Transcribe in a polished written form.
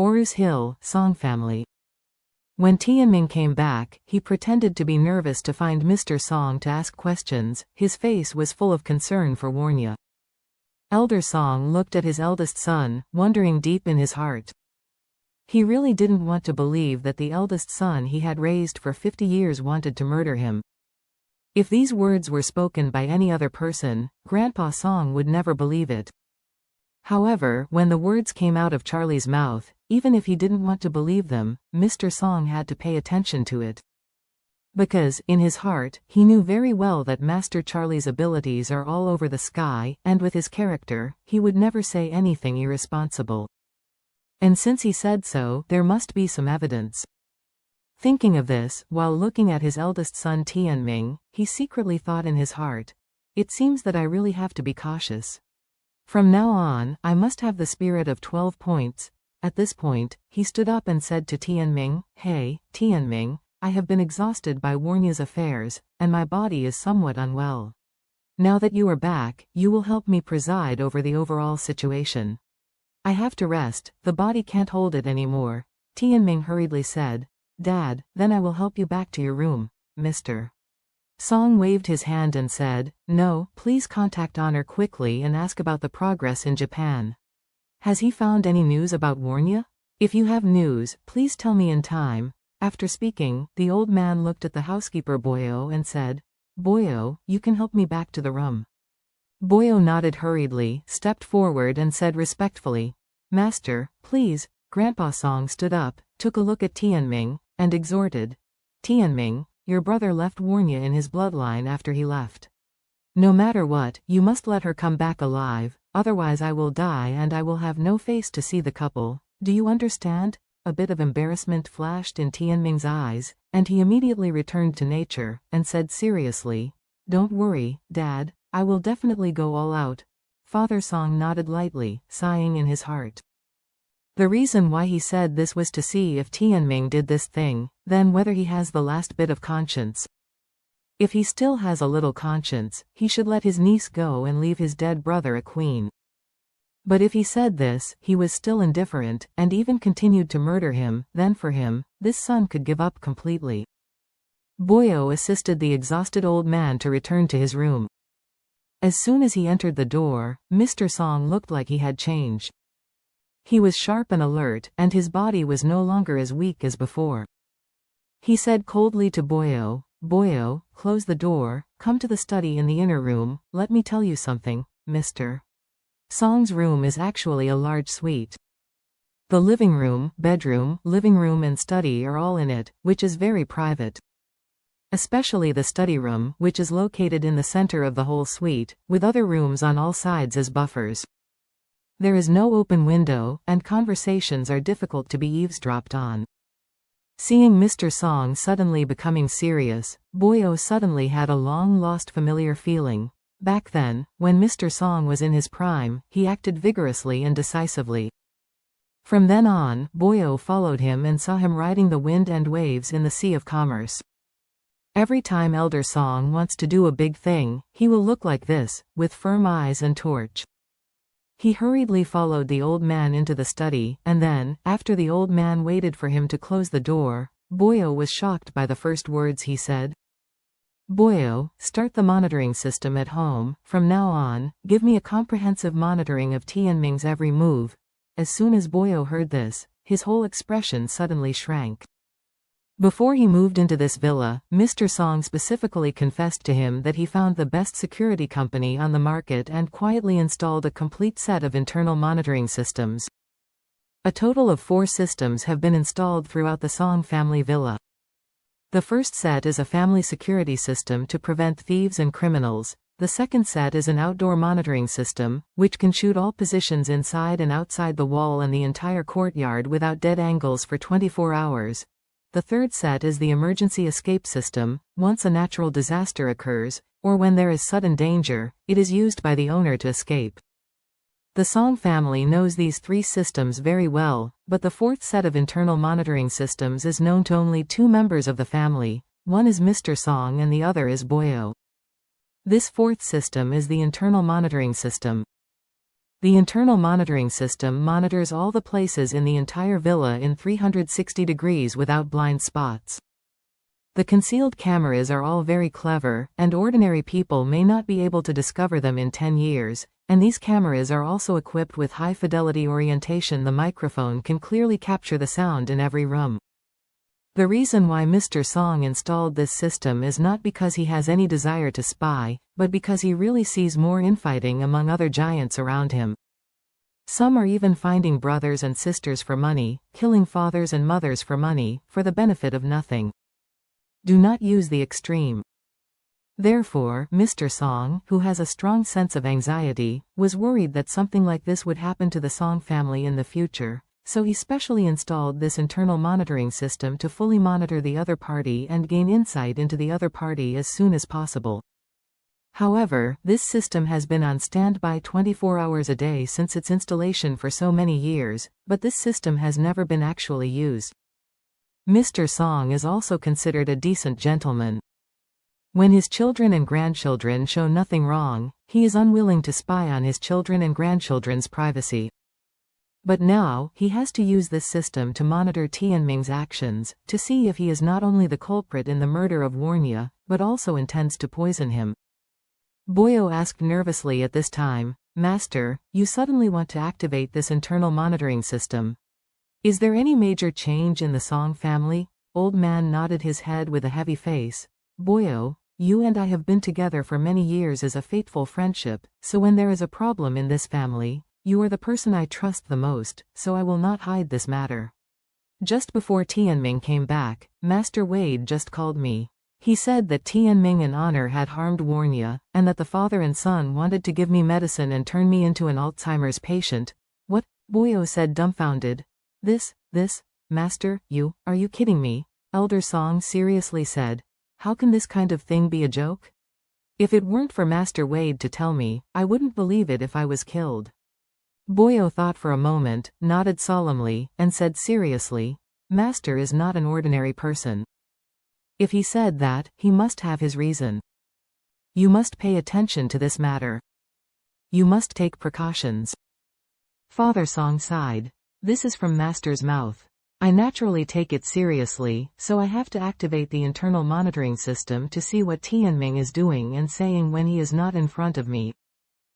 Orus Hill, Song family. When Tianming came back, he pretended to be nervous to find Mr. Song to ask questions. His face was full of concern for Warnya. Elder Song looked at his eldest son, wondering deep in his heart. He really didn't want to believe that the eldest son he had raised for 50 years wanted to murder him. If these words were spoken by any other person, Grandpa Song would never believe it. However, when the words came out of Charlie's mouth, even if he didn't want to believe them, Mr. Song had to pay attention to it. Because, in his heart, he knew very well that Master Charlie's abilities are all over the sky, and with his character, he would never say anything irresponsible. And since he said so, there must be some evidence. Thinking of this, while looking at his eldest son Tianming, he secretly thought in his heart, "It seems that I really have to be cautious. From now on, I must have the spirit of 12 points. At this point, he stood up and said to Tianming, "Hey, Tianming, I have been exhausted by Warnya's affairs, and my body is somewhat unwell. Now that you are back, you will help me preside over the overall situation. I have to rest, the body can't hold it anymore." Tianming hurriedly said, "Dad, then I will help you back to your room, Mr. Song waved his hand and said, "No, please contact Honor quickly and ask about the progress in Japan. Has he found any news about Warnya? If you have news, please tell me in time." After speaking, the old man looked at the housekeeper Boyo and said, "Boyo, you can help me back to the room." Boyo nodded hurriedly, stepped forward and said respectfully, "Master, please." Grandpa Song stood up, took a look at Tianming, and exhorted, "Tianming, your brother left Warnya in his bloodline after he left. No matter what, you must let her come back alive, otherwise I will die and I will have no face to see the couple. Do you understand?" A bit of embarrassment flashed in Tianming's eyes, and he immediately returned to nature, and said seriously, "Don't worry, Dad, I will definitely go all out." Father Song nodded lightly, sighing in his heart. The reason why he said this was to see if Tianming did this thing, then whether he has the last bit of conscience. If he still has a little conscience, he should let his niece go and leave his dead brother a queen. But if he said this, he was still indifferent, and even continued to murder him, then for him, this son could give up completely. Boyo assisted the exhausted old man to return to his room. As soon as he entered the door, Mr. Song looked like he had changed. He was sharp and alert, and his body was no longer as weak as before. He said coldly to Boyo, "Boyo, close the door, come to the study in the inner room, let me tell you something, Mr. Song's room is actually a large suite. The living room, bedroom, living room and study are all in it, which is very private. Especially the study room, which is located in the center of the whole suite, with other rooms on all sides as buffers. There is no open window, and conversations are difficult to be eavesdropped on." Seeing Mr. Song suddenly becoming serious, Boyo suddenly had a long-lost familiar feeling. Back then, when Mr. Song was in his prime, he acted vigorously and decisively. From then on, Boyo followed him and saw him riding the wind and waves in the sea of commerce. Every time Elder Song wants to do a big thing, he will look like this, with firm eyes and torch. He hurriedly followed the old man into the study, and then, after the old man waited for him to close the door, Boyo was shocked by the first words he said. "Boyo, start the monitoring system at home. From now on, give me a comprehensive monitoring of Tianming's every move." As soon as Boyo heard this, his whole expression suddenly shrank. Before he moved into this villa, Mr. Song specifically confessed to him that he found the best security company on the market and quietly installed a complete set of internal monitoring systems. A total of 4 systems have been installed throughout the Song family villa. The first set is a family security system to prevent thieves and criminals. The second set is an outdoor monitoring system, which can shoot all positions inside and outside the wall and the entire courtyard without dead angles for 24 hours. The third set is the emergency escape system. Once a natural disaster occurs, or when there is sudden danger, it is used by the owner to escape. The Song family knows these 3 systems very well, but the fourth set of internal monitoring systems is known to only 2 members of the family. One is Mr. Song and the other is Boyo. This fourth system is the internal monitoring system. The internal monitoring system monitors all the places in the entire villa in 360 degrees without blind spots. The concealed cameras are all very clever, and ordinary people may not be able to discover them in 10 years, and these cameras are also equipped with high-fidelity orientation. The microphone can clearly capture the sound in every room. The reason why Mr. Song installed this system is not because he has any desire to spy, but because he really sees more infighting among other giants around him. Some are even finding brothers and sisters for money, killing fathers and mothers for money, for the benefit of nothing. Do not use the extreme. Therefore, Mr. Song, who has a strong sense of anxiety, was worried that something like this would happen to the Song family in the future, so he specially installed this internal monitoring system to fully monitor the other party and gain insight into the other party as soon as possible. However, this system has been on standby 24 hours a day since its installation for so many years, but this system has never been actually used. Mr. Song is also considered a decent gentleman. When his children and grandchildren show nothing wrong, he is unwilling to spy on his children and grandchildren's privacy. But now, he has to use this system to monitor Tianming's actions, to see if he is not only the culprit in the murder of Warnia, but also intends to poison him. Boyo asked nervously at this time, "Master, you suddenly want to activate this internal monitoring system. Is there any major change in the Song family?" Old man nodded his head with a heavy face. "Boyo, you and I have been together for many years as a fateful friendship, so when there is a problem in this family, you are the person I trust the most, so I will not hide this matter. Just before Tianming came back, Master Wade just called me. He said that Tianming and Honor had harmed Warnia, and that the father and son wanted to give me medicine and turn me into an Alzheimer's patient." "What?" Boyo said dumbfounded. This, Master, are you kidding me?" Elder Song seriously said. "How can this kind of thing be a joke? If it weren't for Master Wade to tell me, I wouldn't believe it if I was killed." Boyo thought for a moment, nodded solemnly, and said seriously, "Master is not an ordinary person. If he said that, he must have his reason. You must pay attention to this matter. You must take precautions." Father Song sighed. "This is from Master's mouth. I naturally take it seriously, so I have to activate the internal monitoring system to see what Tianming is doing and saying when he is not in front of me.